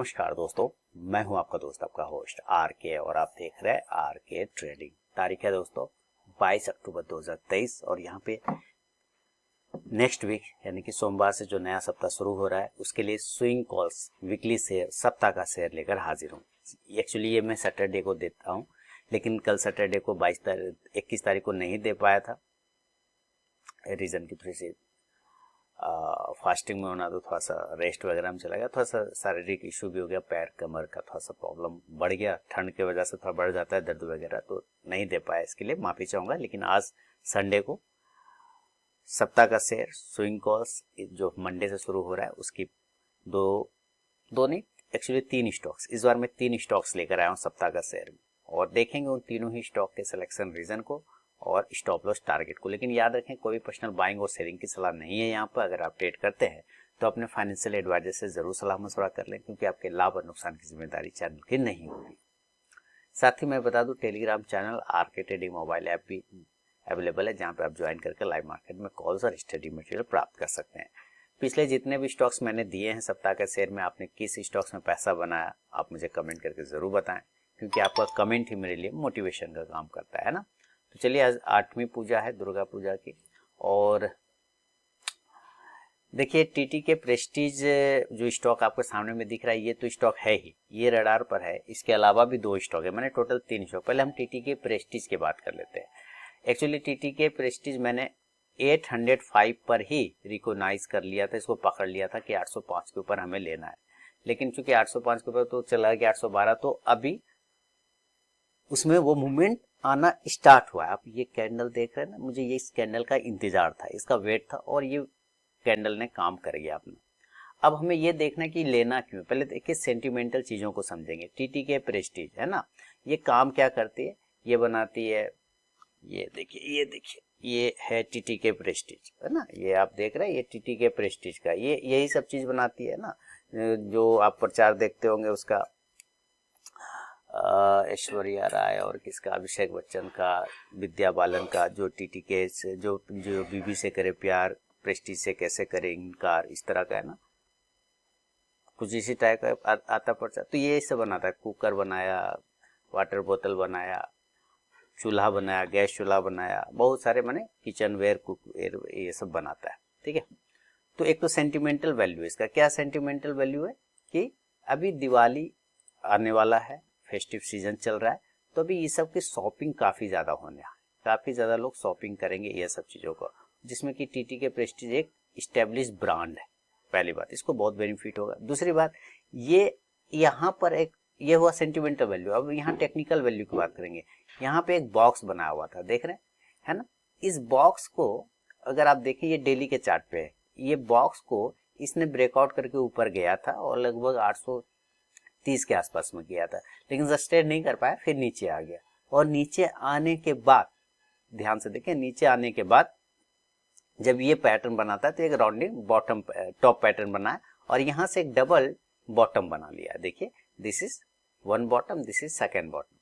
नमस्कार दोस्तों, मैं हूं आपका दोस्त, आपका होस्ट आर के और आप देख रहे हैं आर के ट्रेडिंग। तारीख है दोस्तों 22 अक्टूबर 2023 और यहाँ पे नेक्स्ट वीक यानी कि सोमवार से जो नया सप्ताह शुरू हो रहा है उसके लिए स्विंग कॉल्स वीकली शेयर सप्ताह का शेयर लेकर हाजिर हूँ। एक्चुअली ये मैं सैटरडे को देता हूँ, लेकिन कल सैटरडे को 21 तारीख को नहीं दे पाया था। रीजन की थोड़ी सी फास्टिंग में होना, तो थोड़ा सा रेस्ट वगैरह में चला गया, थोड़ा सा शारीरिक इशू भी हो गया, पैर कमर का थोड़ा सा प्रॉब्लम बढ़ गया, ठंड की वजह से थोड़ा बढ़ जाता है दर्द वगैरह, तो नहीं दे पाया, इसके लिए माफी चाहूंगा। लेकिन आज संडे को सप्ताह का शेयर स्विंग कॉल्स जो मंडे से शुरू हो रहा है उसकी दो नहीं एक्चुअली 3 स्टॉक्स, इस बार मैं 3 स्टॉक्स लेकर आया हूँ सप्ताह का शेयर में, और देखेंगे उन तीनों ही स्टॉक के सिलेक्शन रीजन को और स्टॉप लॉस टारगेट को। लेकिन याद रखें कोई पर्सनल बाइंग और सेलिंग की सलाह नहीं है यहाँ पर। अगर आप ट्रेड करते हैं तो अपने फाइनेंशियल एडवाइजर से जरूर सलाह मशवरा कर लें, क्योंकि आपके लाभ और नुकसान की जिम्मेदारी चैनल की नहीं होगी। साथ ही मैं बता दूं टेलीग्राम चैनल आर के ट्रेडिंग मोबाइल ऐप भी अवेलेबल है, जहाँ पे आप ज्वाइन करके लाइव मार्केट में कॉल्स और स्टडी मटेरियल प्राप्त कर सकते हैं। पिछले जितने भी स्टॉक्स मैंने दिए हैं सप्ताह के शेयर में, आपने किस स्टॉक्स में पैसा बनाया आप मुझे कमेंट करके जरूर बताएं, क्योंकि आपका कमेंट ही मेरे लिए मोटिवेशन का काम करता है ना। तो चलिए, आज 8वीं पूजा है दुर्गा पूजा की, और देखिए टीटी के प्रेस्टीज जो स्टॉक आपके सामने में दिख रहा है, ये तो स्टॉक है ही, ये रडार पर है। इसके अलावा भी 2 स्टॉक है, मैंने टोटल 3 स्टॉक। पहले हम टीटी के प्रेस्टीज की बात कर लेते हैं। एक्चुअली टीटी के प्रेस्टीज मैंने 805 पर ही रिकॉग्नाइज कर लिया था, इसको पकड़ लिया था कि 805 के ऊपर हमें लेना है, लेकिन चूंकि 805 के ऊपर तो चला गया 812, तो अभी उसमें वो मूवमेंट आना स्टार्ट हुआ है। आप ये कैंडल देख रहे हैं ना, मुझे ये इस कैंडल का इंतजार था, इसका वेट था, और ये कैंडल ने काम कर गया अपना। अब हमें ये देखना कि लेना क्यों। पहले देखिए सेंटिमेंटल चीजों को समझेंगे। टीटी के प्रेस्टीज है ना, ये काम क्या करती है, ये बनाती है, ये देखिए ये है टीटी के प्रेस्टीज है ना, ये आप देख रहे हैं, ये टीटी के प्रेस्टीज का ये यही सब चीज बनाती है ना। जो आप प्रचार देखते होंगे उसका ऐश्वर्या राय और किसका, अभिषेक बच्चन का, विद्या बालन का, जो टीटी के जो बीबी से करे प्यार, प्रेस्टीज से कैसे करे इनकार, इस तरह का है ना, कुछ इसी टाइप का आता प्रचार। तो ये इससे बनाता है, कुकर बनाया, वाटर बोतल बनाया, चूल्हा बनाया, गैस चूल्हा बनाया, बहुत सारे माने किचन वेयर, कुकवेयर, ये सब बनाता है। ठीक है, तो एक तो सेंटिमेंटल वैल्यू, इसका क्या सेंटिमेंटल वैल्यू है कि अभी दिवाली आने वाला है, फेस्टिव सीजन चल रहा है, तो अभी ये सब की शॉपिंग काफी ज्यादा होने है, काफी ज्यादा लोग शॉपिंग करेंगे ये सब चीजों को, जिसमें कि टीटी के प्रेस्टीज एक स्टेब्लिश ब्रांड है। पहली बात, इसको बहुत बेनिफिट होगा। दूसरी बात, ये यहाँ पर एक ये हुआ सेंटिमेंटल वैल्यू। अब यहाँ टेक्निकल वैल्यू की बात करेंगे। यहाँ पे एक बॉक्स बनाया हुआ था, देख रहे हैं है ना। इस बॉक्स को अगर आप देखें, ये डेली के चार्ट पे है, ये बॉक्स को इसने ब्रेकआउट करके ऊपर गया था और लगभग 830 के आसपास में गया था, लेकिन सस्टेन नहीं कर पाया, फिर नीचे आ गया। और नीचे आने के बाद ध्यान से देखें, नीचे आने के बाद जब ये पैटर्न बनाता है तो एक राउंडिंग बॉटम टॉप पैटर्न बना है, और यहाँ से एक डबल बॉटम बना लिया। देखिए this is 1 bottom, this is 2nd bottom.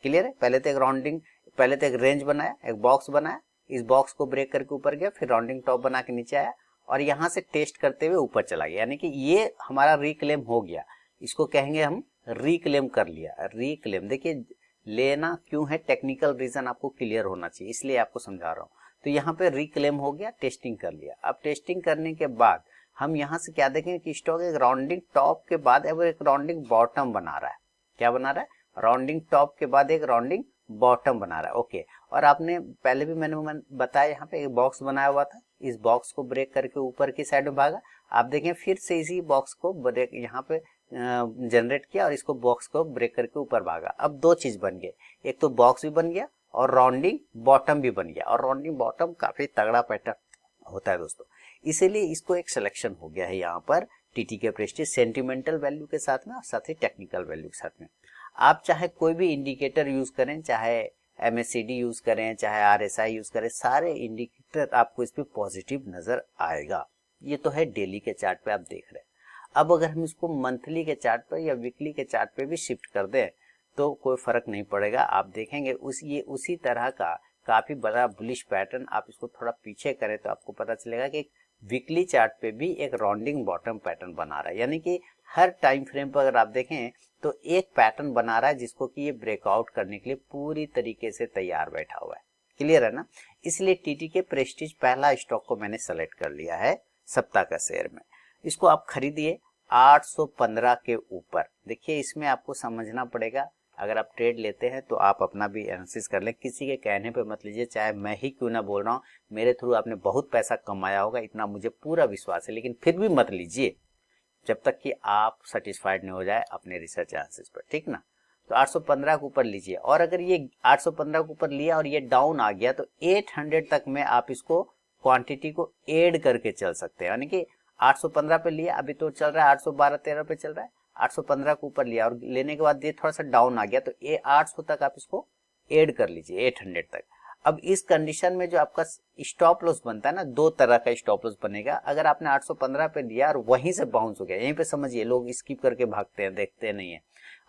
Clear है। पहले तो एक राउंडिंग, पहले तो एक रेंज बनाया, एक बॉक्स बनाया, इस बॉक्स को ब्रेक करके ऊपर गया, फिर राउंडिंग टॉप बना के नीचे आया, और यहाँ से टेस्ट करते हुए ऊपर चला गया, यानी कि ये हमारा रिक्लेम हो गया। इसको कहेंगे हम रिक्लेम कर लिया। रिक्लेम, देखिए लेना क्यों है, टेक्निकल रीजन आपको क्लियर होना चाहिए, इसलिए आपको समझा रहा हूँ। तो यहाँ पे रिक्लेम हो गया, टेस्टिंग कर लिया। अब टेस्टिंग करने के बाद हम यहाँ से क्या देखेंगे कि स्टॉक एक राउंडिंग टॉप के बाद अब एक राउंडिंग बॉटम बना रहा है। क्या बना रहा है, राउंडिंग टॉप के बाद एक राउंडिंग बॉटम बना रहा है। ओके, और आपने पहले भी मैंने बताया, यहाँ पे एक बॉक्स बनाया हुआ था, इस बॉक्स को ब्रेक करके ऊपर की साइड में भागा। आप देखें फिर से इसी बॉक्स को ब्रेक यहाँ पे जनरेट किया, और इसको बॉक्स को ब्रेक करके ऊपर भागा। अब 2 चीज बन गए, एक तो बॉक्स भी बन गया और राउंडिंग बॉटम भी बन गया, और राउंडिंग बॉटम काफी तगड़ा पैटर्न होता है दोस्तों, इसीलिए इसको एक सिलेक्शन हो गया है यहाँ पर टीटी के प्रेस्टीज, सेंटिमेंटल वैल्यू के साथ में और साथ ही टेक्निकल वैल्यू के साथ में। आप चाहे कोई भी इंडिकेटर यूज करें, चाहे MACD यूज करें, चाहे RSI यूज करें, सारे इंडिकेटर आपको इस पे पॉजिटिव नजर आएगा। ये तो है डेली के चार्ट पे आप देख रहे हैं। अब अगर हम इसको मंथली के चार्ट पर या वीकली के चार्ट पे भी शिफ्ट कर दें तो कोई फर्क नहीं पड़ेगा। आप देखेंगे ये उसी तरह का काफी बड़ा बुलिश पैटर्न, आप इसको थोड़ा पीछे करें तो आपको पता चलेगा कि वीकली चार्ट पे भी एक राउंडिंग बॉटम पैटर्न बना रहा है, यानी कि हर टाइम फ्रेम पर अगर आप देखें तो एक पैटर्न बना रहा है जिसको कि ये ब्रेकआउट करने के लिए पूरी तरीके से तैयार बैठा हुआ है। क्लियर है ना? इसलिए टीटी के प्रेस्टीज पहला स्टॉक को मैंने सेलेक्ट कर लिया है सप्ताह का शेयर में। इसको आप खरीदिए 815 के ऊपर। देखिए इसमें आपको समझना पड़ेगा, अगर आप ट्रेड लेते हैं तो आप अपना भी एनालिसिस कर लें, किसी के कहने पे मत लीजिए, चाहे मैं ही क्यों ना बोल रहा हूँ, मेरे थ्रू आपने बहुत पैसा कमाया होगा इतना मुझे पूरा विश्वास है, लेकिन फिर भी मत लीजिए जब तक कि आप सेटिस्फाइड नहीं हो जाए अपने रिसर्च एनालिसिस पर, ठीक ना? तो 815 के ऊपर लीजिए, और अगर ये 815 के ऊपर लिया और ये डाउन आ गया तो 800 तक में आप इसको क्वांटिटी को ऐड करके चल सकते हैं, यानी कि 815 पे लिया, अभी तो चल रहा है 812-13 पे चल रहा है, 815 के ऊपर लिया और लेने के बाद ये थोड़ा सा डाउन आ गया तो ये 800 तक आप इसको ऐड कर लीजिए, 800 तक। अब इस कंडीशन में जो आपका स्टॉप लॉस बनता है ना, दो तरह का स्टॉप लॉस बनेगा। अगर आपने 815 पे लिया और वहीं से बाउंस हो गया, यहीं पे समझिए, लोग स्किप करके भागते हैं, देखते नहीं है,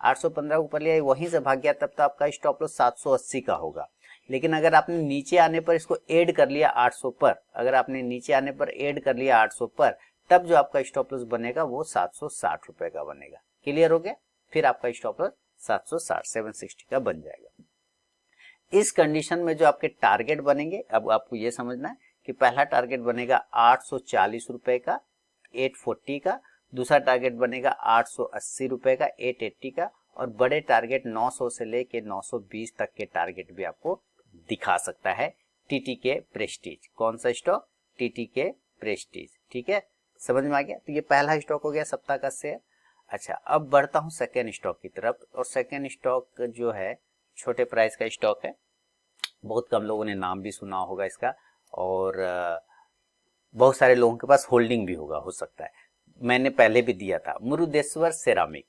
815 ऊपर लिया वहीं से भाग गया, तब तो आपका स्टॉप लॉस 780 का होगा। लेकिन अगर आपने नीचे आने पर इसको ऐड कर लिया 800 पर, अगर आपने नीचे आने पर ऐड कर लिया 800 पर, तब जो आपका स्टॉप लॉस बनेगा वो 760 रुपए का बनेगा। क्लियर हो गया? फिर आपका स्टॉप लॉस 760 का बन जाएगा। इस कंडीशन में जो आपके टारगेट बनेंगे, अब आपको ये समझना है कि पहला टारगेट बनेगा 840 रुपए का, 840 का, दूसरा टारगेट बनेगा 880 रुपए का, 880 का, और बड़े टारगेट 900 से लेके 920 तक के टारगेट भी आपको दिखा सकता है टीटी के प्रेस्टीज। कौन सा स्टॉक? टीटी के प्रेस्टीज। ठीक है, समझ में आ गया? तो ये पहला स्टॉक हो गया सप्ताह का शेयर। अच्छा, अब बढ़ता हूं सेकेंड स्टॉक की तरफ, और सेकेंड स्टॉक जो है छोटे प्राइस का स्टॉक है, बहुत कम लोगों ने नाम भी सुना होगा इसका, और बहुत सारे लोगों के पास होल्डिंग भी होगा, हो सकता है, मैंने पहले भी दिया था, मुरुदेश्वर सेरामिक।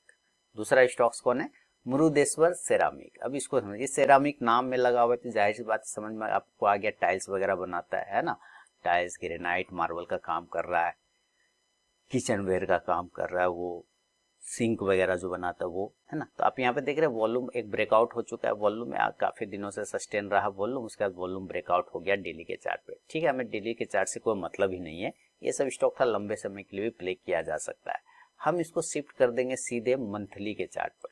दूसरा स्टॉक्स कौन है? मुरुदेश्वर सेरामिक। अब इसको समझिए, सेरामिक नाम में लगा हुआ है तो जाहिर सी बात समझ में आपको आ गया, टाइल्स वगैरह बनाता है ना, टाइल्स, ग्रेनाइट, मार्बल का काम कर रहा है, किचन वेयर का काम कर रहा है, वो सिंक वगैरह जो बनाता है वो, है ना। तो आप यहाँ पे देख रहे हैं वॉल्यूम एक ब्रेकआउट हो चुका है, वॉल्यूम में काफी दिनों से सस्टेन रहा वॉल्यूम, उसके बाद वॉल्यूम ब्रेकआउट हो गया डेली के चार्ट पे। ठीक है, हमें डेली के चार्ट से कोई मतलब ही नहीं है, ये सब स्टॉक था लंबे समय के लिए भी प्ले किया जा सकता है। हम इसको शिफ्ट कर देंगे सीधे मंथली के चार्ट पर,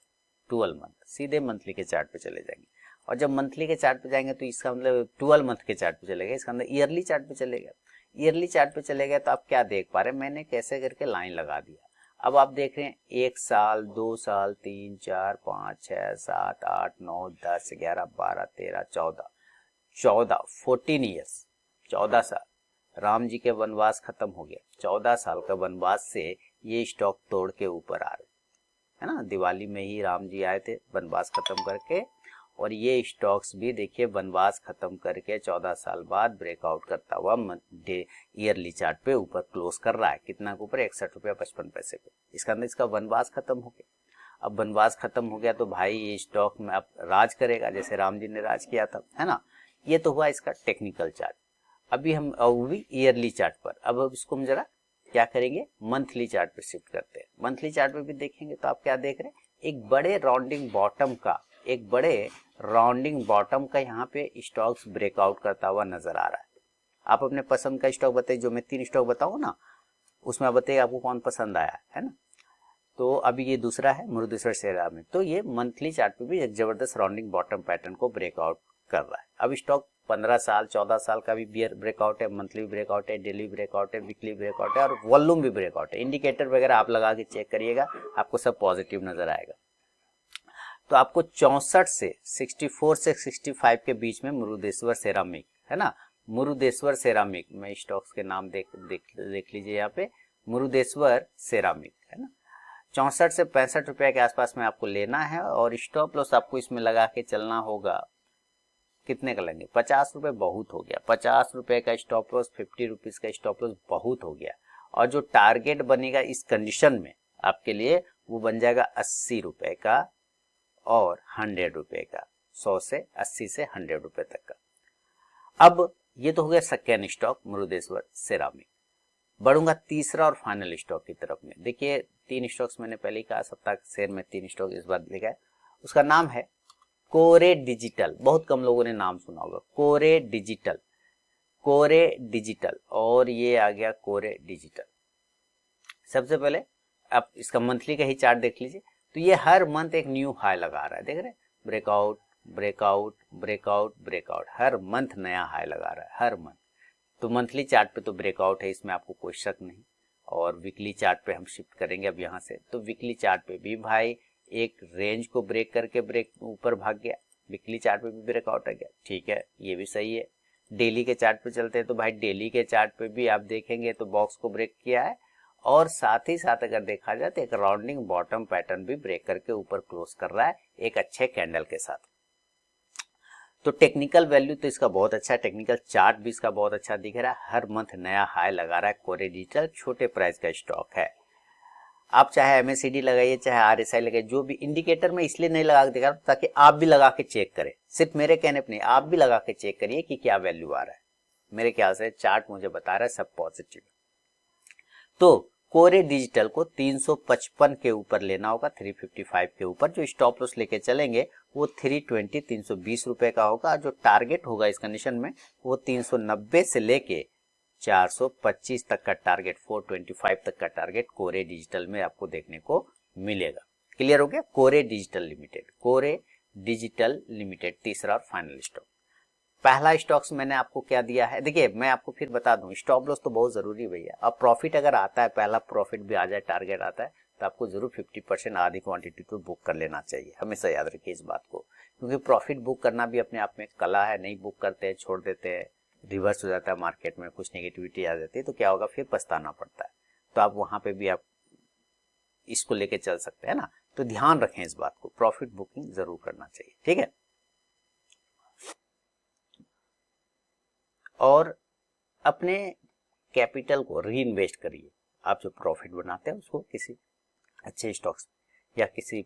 12 मंथ, सीधे मंथली के चार्ट पे चले जाएंगे। और जब मंथली के चार्ट पे जाएंगे तो इसका मतलब 12 मंथ के चार्ट पे चलेगा, इसका मतलब ईयरली चार्ट पे चलेगा। ईयरली चार्ट पे चलेगा तो आप क्या देख पा रहे हैं, मैंने कैसे करके लाइन लगा दिया। अब आप देख रहे हैं 1 साल, 2 साल, 3, 4, 5, 6, 7, 8, 9, 10, 11, 12, 13, 14 14 ईयर्स, 14 साल। राम जी के वनवास खत्म हो गया, 14 साल का वनवास से ये स्टॉक तोड़ के ऊपर आ रहे, है ना। दिवाली में ही राम जी आए थे वनवास खत्म करके, और ये स्टॉक्स भी देखिए वनवास खत्म करके 14 साल बाद ब्रेकआउट करता हुआ ईयरली चार्ट पे ऊपर क्लोज कर रहा है। कितना के ऊपर? 61 रुपया 55 पैसे पे। इसका अंदर इसका वनवास खत्म हो गया। अब वनवास खत्म हो गया तो भाई ये स्टॉक में अब राज करेगा, जैसे राम जी ने राज किया था, है ना। ये तो हुआ इसका टेक्निकल चार्ट। अभी हम भी ईयरली चार्ट पर, अब इसको हम जरा क्या करेंगे, मंथली चार्ट पे शिफ्ट करते हैं। मंथली चार्ट पे भी देखेंगे तो आप क्या देख रहे हैं, एक बड़े राउंडिंग बॉटम का यहाँ पे स्टॉक्स ब्रेकआउट करता हुआ नजर आ रहा है। आप अपने पसंद का स्टॉक बताइए, जो मैं 3 स्टॉक बताऊँ ना उसमें आप बताइए आपको कौन पसंद आया है ना। तो अभी ये दूसरा है मुरुदेश्वर सेरामिक, तो ये मंथली चार्ट पे भी एक जबरदस्त राउंडिंग बॉटम पैटर्न को ब्रेकआउट कर रहा है। अब स्टॉक 15 साल 14 साल का भी ब्रेकआउट है, मंथली ब्रेकआउट है, डेली ब्रेकआउट है, वीकली ब्रेकआउट है, और वॉल्यूम भी ब्रेकआउट है। इंडिकेटर वगैरह आप लगा के चेक करिएगा, आपको सब पॉजिटिव नजर आएगा। तो आपको 64 से 65 के बीच में मुरुदेश्वर सेरामिक, है ना, मुरुदेश्वर सेरामिक में स्टॉक्स के नाम देख लीजिए यहाँ पे, मुरुदेश्वर सेरामिक, है ना। 64 से 65 रुपए के आसपास में आपको लेना है, और स्टॉप लॉस आपको इसमें लगा के चलना होगा। कितने का लेंगे? 50 रुपए बहुत हो गया, 50 रुपए का स्टॉप लॉस, 50 रुपीज का स्टॉप लॉस बहुत हो गया। और जो टारगेट बनेगा इस कंडीशन में आपके लिए वो बन जाएगा 80 रुपए का और 100 रुपए का, 100 से 80 से 100 रुपए तक का। अब ये तो हो गया सेकेंड स्टॉक मुरुदेश्वर सेरामिक। बढ़ूंगा तीसरा और फाइनल स्टॉक की तरफ में। देखिए 3 स्टॉक्स मैंने पहले ही कहा, सप्ताह के शेयर में 3 स्टॉक इस बार लिखा है। उसका नाम है कोरे डिजिटल, बहुत कम लोगों ने नाम सुना होगा, कोरे डिजिटल। कोरे डिजिटल, और ये आ गया कोरे डिजिटल। सबसे पहले आप इसका मंथली का ही चार्ट देख लीजिए, तो ये हर मंथ एक न्यू हाई लगा रहा है, देख रहे हैं, ब्रेकआउट ब्रेकआउट ब्रेकआउट ब्रेकआउट, हर मंथ नया हाई लगा रहा है हर मंथ। तो मंथली चार्ट पे तो ब्रेकआउट है, इसमें आपको कोई शक नहीं। और वीकली चार्ट पे हम शिफ्ट करेंगे अब यहाँ से, तो वीकली चार्ट पे भी भाई एक रेंज को ब्रेक करके ब्रेक ऊपर भाग गया, वीकली चार्ट पे भी ब्रेकआउट आ गया, ठीक है, ये भी सही है। डेली के चार्ट पे चलते हैं, तो भाई डेली के चार्ट पे भी आप देखेंगे तो बॉक्स को ब्रेक किया है, और साथ ही साथ अगर देखा जाए तो एक राउंडिंग बॉटम पैटर्न भी ब्रेक करके ऊपर क्लोज कर रहा है एक अच्छे कैंडल के साथ। तो टेक्निकल वैल्यू तो इसका बहुत अच्छा है, टेक्निकल चार्ट भी इसका बहुत अच्छा दिख रहा है, हर मंथ नया हाई लगा रहा है। कोरे डिजिटल छोटे प्राइस का स्टॉक है, आप चाहे MACD लगाइए चाहे RSI लगाइए, जो भी इंडिकेटर में इसलिए नहीं लगा के दिखा रहा ताकि आप भी लगा के चेक करें, सिर्फ मेरे कहने पर नहीं, आप भी लगा के चेक करिए कि क्या वैल्यू आ रहा है। मेरे ख्याल से चार्ट मुझे बता रहा है सब पॉजिटिव। तो कोरे डिजिटल को 355 के ऊपर लेना होगा, 355 के ऊपर। जो स्टॉप लॉस लेके चलेंगे वो 320 320 रुपए का होगा। जो टारगेट होगा इस कंडीशन में वो 390 से लेके 425 तक का टारगेट, 425 तक का टारगेट कोरे डिजिटल में आपको देखने को मिलेगा। क्लियर हो गया? कोरे डिजिटल लिमिटेड, कोरे डिजिटल लिमिटेड तीसरा और फाइनल स्टॉक। पहला स्टॉक्स मैंने आपको क्या दिया है, देखिए मैं आपको फिर बता दूं, स्टॉप लॉस तो बहुत जरूरी है भैया। अब प्रॉफिट अगर आता है, पहला प्रॉफिट भी आ जाए, टारगेट आता है, तो आपको जरूर 50% आधी क्वांटिटी तो बुक कर लेना चाहिए, हमेशा याद रखिए इस बात को, क्योंकि प्रॉफिट बुक करना भी अपने आप में कला है। नहीं बुक करते हैं, छोड़ देते हैं, रिवर्स हो जाता है मार्केट में, कुछ नेगेटिविटी आ जाती है, तो क्या होगा, फिर पछताना पड़ता है। तो आप वहां पे भी आप इसको लेके चल सकते हैं ना, तो ध्यान रखें इस बात को, प्रॉफिट बुकिंग जरूर करना चाहिए, ठीक है। और अपने कैपिटल को री इन्वेस्ट करिए, आप जो प्रॉफिट बनाते हैं उसको किसी अच्छे स्टॉक्स या किसी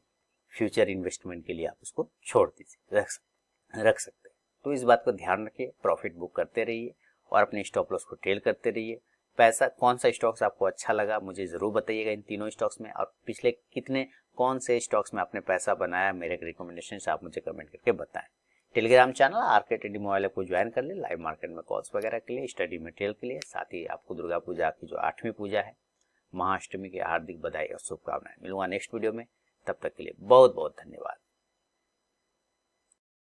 फ्यूचर इन्वेस्टमेंट के लिए आप उसको छोड़ दीजिए, रख सकते हैं। तो इस बात को ध्यान रखिए, प्रॉफिट बुक करते रहिए और अपने स्टॉप लॉस को टेल करते रहिए। पैसा कौन सा स्टॉक्स आपको अच्छा लगा मुझे जरूर बताइएगा इन तीनों स्टॉक्स में, और पिछले कितने कौन से स्टॉक्स में आपने पैसा बनाया, मेरे रिकमेंडेशन से आप मुझे कमेंट करके बताएं। Telegram channel RK trading mobile को ज्वाइन कर ले, लाइव मार्केट में कॉल्स वगैरह के लिए, स्टडी मटेरियल के लिए, साथ ही आपको दुर्गा पूजा की जो 8वीं पूजा है, महाअष्टमी की हार्दिक बधाई और शुभकामनाएं। मिलूंगा नेक्स्ट वीडियो में, तब तक के लिए बहुत बहुत धन्यवाद।